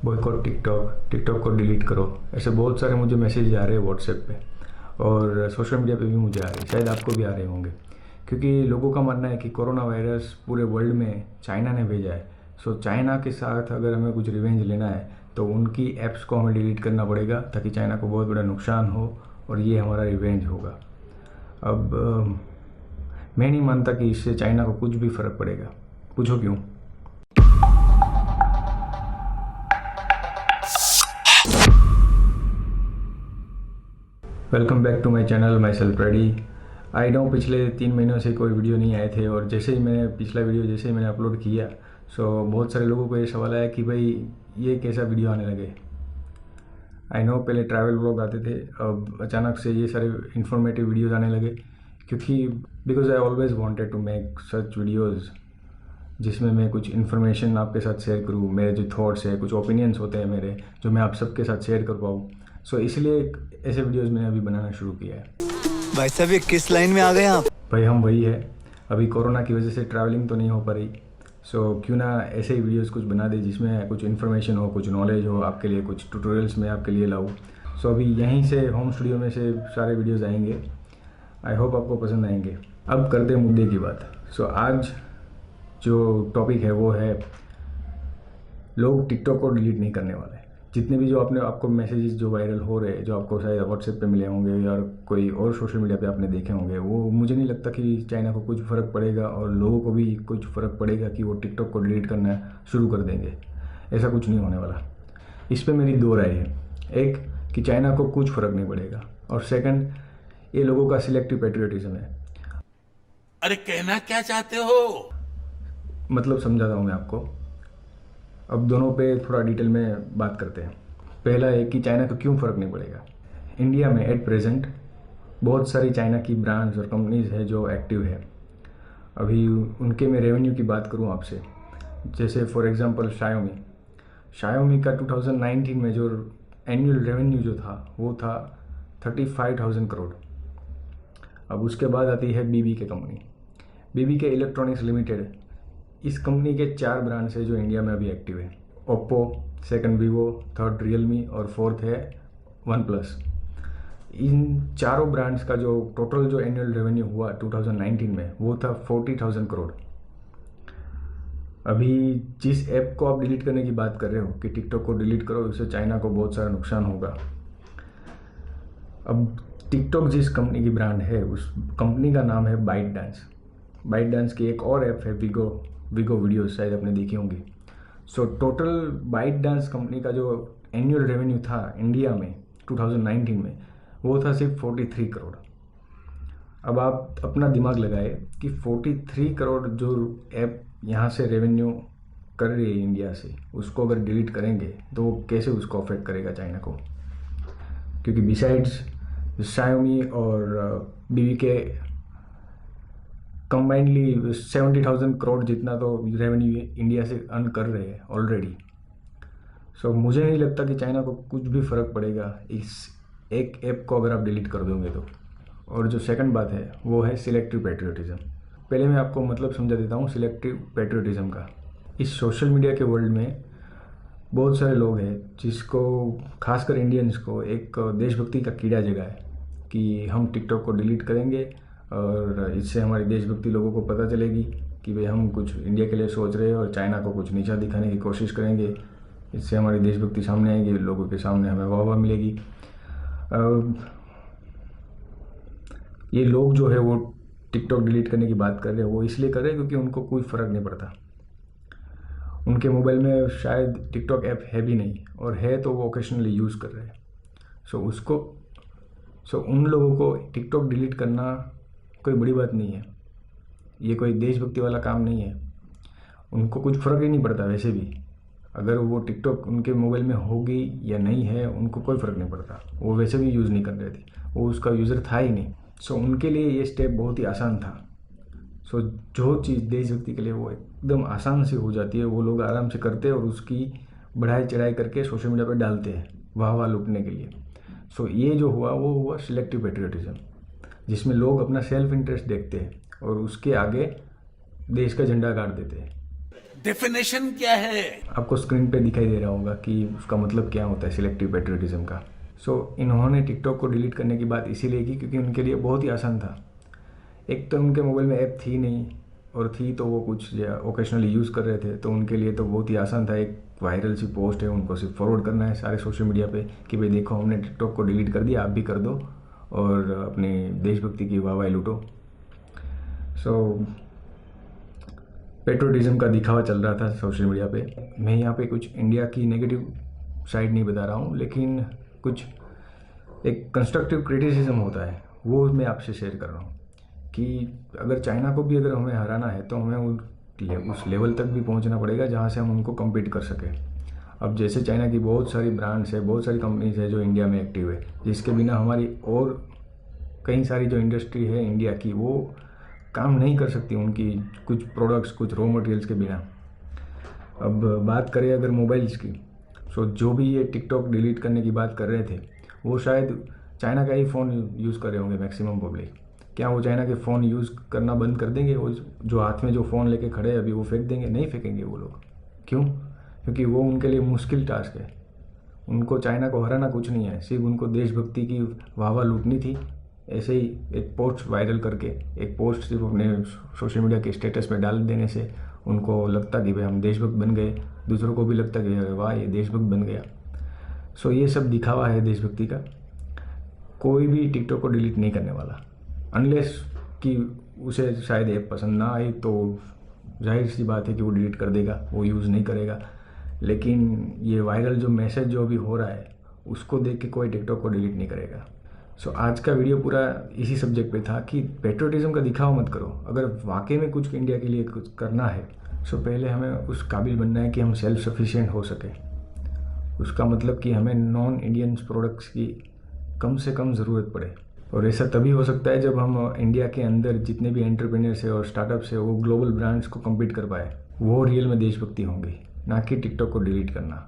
Boycott TikTok को delete करो, ऐसे बहुत सारे मुझे मैसेज आ रहे हैं व्हाट्सएप पे और सोशल मीडिया पे भी मुझे आ रहे हैं, शायद आपको भी आ रहे होंगे। क्योंकि लोगों का मानना है कि कोरोना वायरस पूरे वर्ल्ड में चाइना ने भेजा है। सो चाइना के साथ अगर हमें कुछ रिवेंज लेना है तो उनकी ऐप्स को हमें डिलीट करना पड़ेगा ताकि चाइना को बहुत बड़ा नुकसान हो और ये हमारा रिवेंज होगा। अब मैं नहीं मानता कि इससे चाइना को कुछ भी फ़र्क पड़ेगा। पूछो क्यों? Welcome back to my channel, myself Reddy. I know पिछले 3 महीनों से कोई वीडियो नहीं आए थे और जैसे ही मैंने पिछला वीडियो जैसे ही मैंने अपलोड किया, सो बहुत सारे लोगों को ये सवाल आया कि भाई ये कैसा वीडियो आने लगे। आई नो पहले ट्रैवल व्लॉग आते थे, अब अचानक से ये सारे इन्फॉर्मेटिव वीडियोज़ आने लगे। क्योंकि because I always wanted to make such videos जिसमें मैं कुछ इन्फॉर्मेशन आपके साथ शेयर करूँ, मेरे जो थॉट्स है, कुछ ओपिनियंस होते हैं मेरे, जो मैं आप सबके साथ शेयर कर पाऊँ। सो इसलिए ऐसे वीडियोज़ मैंने अभी बनाना शुरू किया है। भाई साहब ये किस लाइन में आ गए आप? भाई हम वही है, अभी कोरोना की वजह से ट्रैवलिंग तो नहीं हो पा रही। सो क्यों ना ऐसे ही वीडियोस कुछ बना दे जिसमें कुछ इन्फॉर्मेशन हो, कुछ नॉलेज हो आपके लिए, कुछ ट्यूटोरियल्स में आपके लिए लाऊं। सो अभी यहीं से होम स्टूडियो में से सारे वीडियोस आएंगे। आई होप आपको पसंद आएंगे। अब करते हैं मुद्दे की बात। सो आज जो टॉपिक है वो है, लोग टिकटॉक को डिलीट नहीं करने वाले। जितने भी जो आपको मैसेजेस जो वायरल हो रहे हैं, जो आपको शायद व्हाट्सएप पे मिले होंगे या कोई और सोशल मीडिया पे आपने देखे होंगे, वो मुझे नहीं लगता कि चाइना को कुछ फ़र्क पड़ेगा और लोगों को भी कुछ फ़र्क पड़ेगा कि वो टिकटॉक को डिलीट करना शुरू कर देंगे। ऐसा कुछ नहीं होने वाला। इस पर मेरी दो राय है। एक कि चाइना को कुछ फ़र्क नहीं पड़ेगा, और सेकंड, ये लोगों का सिलेक्टिव पेट्रियटिज्म है। अरे कहना क्या चाहते हो? मतलब समझाता हूँ मैं आपको। अब दोनों पे थोड़ा डिटेल में बात करते हैं। पहला है कि चाइना को क्यों फ़र्क नहीं पड़ेगा। इंडिया में एट प्रेजेंट बहुत सारी चाइना की ब्रांड्स और कंपनीज है जो एक्टिव है। अभी उनके मैं रेवेन्यू की बात करूं आपसे, जैसे फॉर एग्जांपल शायोमी का 2019 में जो एनुअल रेवेन्यू जो था वो था 35,000 करोड़। अब उसके बाद आती है बीबी के कंपनी, बीबी के इलेक्ट्रॉनिक्स लिमिटेड। इस कंपनी के 4 ब्रांड्स है जो इंडिया में अभी एक्टिव है। Oppo, second Vivo, third Realme और फोर्थ है वन प्लस। इन चारों ब्रांड्स का जो टोटल जो एनुअल रेवेन्यू हुआ 2019 में वो था 40,000 करोड़। अभी जिस ऐप को आप डिलीट करने की बात कर रहे हो कि टिकटॉक को डिलीट करो, उससे चाइना को बहुत सारा नुकसान होगा। अब टिकटॉक जिस कंपनी की ब्रांड है, उस कंपनी का नाम है बाइट डांस। बाइट डांस की एक और ऐप है विगो वीडियोस, शायद आपने देखी होंगी। So total ByteDance company का जो एनुअल रेवेन्यू था इंडिया में 2019 में वो था सिर्फ 43 करोड़। अब आप अपना दिमाग लगाए कि 43 करोड़ जो ऐप यहाँ से रेवेन्यू कर रही है इंडिया से, उसको अगर डिलीट करेंगे तो वो कैसे उसको अफेक्ट करेगा चाइना को। क्योंकि बिसाइड्स शायोमी और बीवी के कंबाइंडली 70,000 करोड़ जितना तो रेवेन्यू इंडिया से अर्न कर रहे हैं ऑलरेडी। सो मुझे नहीं लगता कि चाइना को कुछ भी फ़र्क पड़ेगा इस एक ऐप को अगर आप डिलीट कर दोगे तो। और जो सेकंड बात है वो है सिलेक्टिव पेट्रियटिज्म। पहले मैं आपको मतलब समझा देता हूँ सिलेक्टिव पेट्रियटिज्म का। इस सोशल मीडिया के वर्ल्ड में बहुत सारे लोग हैं जिसको, खासकर इंडियंस को, एक देशभक्ति का कीड़ा जगा है कि हम टिकटॉक को डिलीट करेंगे और इससे हमारी देशभक्ति लोगों को पता चलेगी कि भाई हम कुछ इंडिया के लिए सोच रहे हैं और चाइना को कुछ नीचा दिखाने की कोशिश करेंगे। इससे हमारी देशभक्ति सामने आएगी, लोगों के सामने हमें वाह मिलेगी। ये लोग जो है वो टिकटॉक डिलीट करने की बात कर रहे हैं, वो इसलिए कर रहे हैं क्योंकि उनको कोई फ़र्क नहीं पड़ता। उनके मोबाइल में शायद टिकटॉक ऐप है भी नहीं, और है तो वो ओकेशनली यूज़ कर रहे हैं। सो उन लोगों को टिकटॉक डिलीट करना कोई बड़ी बात नहीं है। ये कोई देशभक्ति वाला काम नहीं है। उनको कुछ फ़र्क ही नहीं पड़ता। वैसे भी अगर वो टिकटॉक उनके मोबाइल में होगी या नहीं है, उनको कोई फ़र्क नहीं पड़ता। वो वैसे भी यूज़ नहीं कर रहे थे, वो उसका यूज़र था ही नहीं। सो उनके लिए ये स्टेप बहुत ही आसान था। सो जो चीज़ देशभक्ति के लिए वो एकदम आसान से हो जाती है, वो लोग आराम से करते हैं और उसकी बढ़ाई चढ़ाई करके सोशल मीडिया पर डालते हैं वाह लूटने के लिए। सो ये जो हुआ वो हुआ सिलेक्टिव पेट्रियटिज्म, जिसमें लोग अपना सेल्फ इंटरेस्ट देखते हैं और उसके आगे देश का झंडा गाड़ देते हैं। डेफिनेशन क्या है? आपको स्क्रीन पे दिखाई दे रहा होगा कि उसका मतलब क्या होता है सिलेक्टिव पेट्रियटिज्म का। इन्होंने टिकटॉक को डिलीट करने की बात इसीलिए की क्योंकि उनके लिए बहुत ही आसान था। एक तो उनके मोबाइल में ऐप थी नहीं, और थी तो वो कुछ ओकेशनली यूज़ कर रहे थे, तो उनके लिए तो बहुत ही आसान था। एक वायरल सी पोस्ट है, उनको सिर्फ फॉरवर्ड करना है सारे सोशल मीडिया पे कि भाई देखो हमने टिकटॉक को डिलीट कर दिया, आप भी कर दो और अपनी देशभक्ति की वाहवाही लूटो। पेट्रोटिज्म का दिखावा चल रहा था सोशल मीडिया पे। मैं यहाँ पे कुछ इंडिया की नेगेटिव साइड नहीं बता रहा हूँ, लेकिन कुछ एक कंस्ट्रक्टिव क्रिटिसिज्म होता है वो मैं आपसे शेयर कर रहा हूँ कि अगर चाइना को भी अगर हमें हराना है तो हमें उस लेवल तक भी पहुँचना पड़ेगा जहाँ से हम उनको कम्पीट कर सकें। अब जैसे चाइना की बहुत सारी ब्रांड्स है, बहुत सारी कंपनीज है जो इंडिया में एक्टिव है, जिसके बिना हमारी और कई सारी जो इंडस्ट्री है इंडिया की वो काम नहीं कर सकती, उनकी कुछ प्रोडक्ट्स, कुछ रॉ मटेरियल्स के बिना। अब बात करें अगर मोबाइल्स की, जो भी ये टिकटॉक डिलीट करने की बात कर रहे थे वो शायद चाइना का ही फ़ोन यूज़ कर रहे होंगे मैक्सिमम पब्लिक। क्या वो चाइना के फ़ोन यूज़ करना बंद कर देंगे? वो जो हाथ में जो फ़ोन लेके खड़े हैं अभी वो फेंक देंगे? नहीं फेंकेंगे वो लोग। क्यों? क्योंकि वो उनके लिए मुश्किल टास्क है। उनको चाइना को हराना कुछ नहीं है, सिर्फ उनको देशभक्ति की वाहवा लूटनी थी। ऐसे ही एक पोस्ट वायरल करके, एक पोस्ट सिर्फ अपने सोशल मीडिया के स्टेटस पे डाल देने से उनको लगता कि भाई हम देशभक्त बन गए, दूसरों को भी लगता कि वाह ये देशभक्त बन गया। ये सब दिखावा है देशभक्ति का। कोई भी टिकटॉक को डिलीट नहीं करने वाला, अनलेस कि उसे शायद ऐप पसंद ना आई तो जाहिर सी बात है कि वो डिलीट कर देगा, वो यूज़ नहीं करेगा। लेकिन ये वायरल जो मैसेज जो अभी हो रहा है उसको देख के कोई टिकटॉक को डिलीट नहीं करेगा। आज का वीडियो पूरा इसी सब्जेक्ट पे था कि पेट्रियटिज्म का दिखावा मत करो। अगर वाकई में कुछ इंडिया के लिए कुछ करना है पहले हमें उस काबिल बनना है कि हम सेल्फ सफिशिएंट हो सके। उसका मतलब कि हमें नॉन इंडियन प्रोडक्ट्स की कम से कम ज़रूरत पड़े, और ऐसा तभी हो सकता है जब हम इंडिया के अंदर जितने भी एंटरप्रेन्योर्स है और स्टार्टअप्स है वो ग्लोबल ब्रांड्स को कम्पीट कर पाए। वो रियल में देशभक्ति होंगी, ना कि टिकटॉक को डिलीट करना।